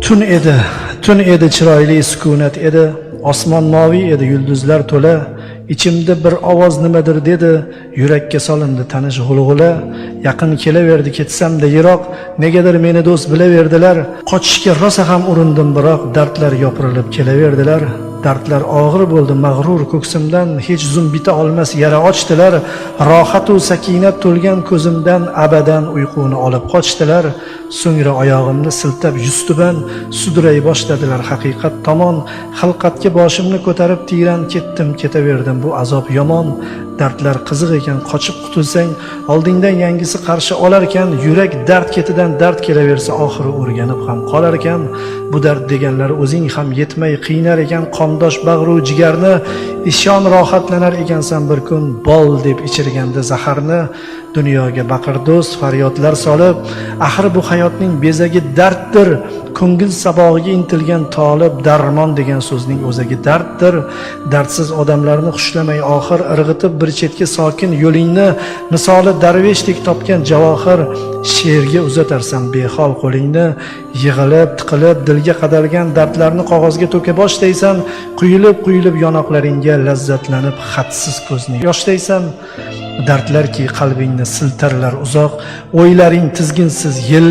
Tun edi, chiroyli sukunat edi, osmon moviy edi, yulduzlar to'la. Ichimda bir ovoz nimadir dedi, yurakka solindi tanish g'ulg'ula. Yaqin kelaverdi ketsam-da yiroq, negadir meni do'st bilaverdilar. Qochishga rosa ham urindim, biroq dardlar yopirilib kelaverdilar. Dardlar og'ir bo'ldi mag'rur ko'ksimdan, hech zum bita olmas yara ochdilar. Rohat u sakinat to'lgan ko'zimdan abadan uyquni olib qochdilar. So'ngra oyog'imni siltab yuztuban suduray boshladilar haqiqat tomon. Xilqatga boshimni ko'tarib tiyran ketdim, ketaverdim, bu azob yomon. Dardlar qiziq ekan, qochib qutulsang oldingdan yangisi qarshi olarkan. Yurak dard ketidan dard kelaversa oxiri o'rganib ham qolarkan. Bu dard deganlar o'zing ham yetmay qiynar ekan, qondosh bag'ru jigarni. Ishon rohatlanar ekansan bir kun, bol deb ichirganda zaharni. Dunyoga baqir do'st faryodlar solib, axir bu hayotning bezagi darddir. Ko'ngil sabog'iga intilgan tolib, darmon degan so'zning o'zagi darddir. Dardsiz odamlarni xushlamay oxir, irg'itib bir chetga sokin yo'lingni, misoli darveshdek topgan javohir. She'rga uzatarsan behol qo'lingni, yig'ilib, tiqilib dilga qadalgan dardlarni qog'ozga to'ka boshlaysan, quyilib yonoqlaringga lazzatlanib hadsiz ko'zni yoshlaysan. Dardlarki qalbingni siltarlar uzoq, o'ylaring tizginsiz yil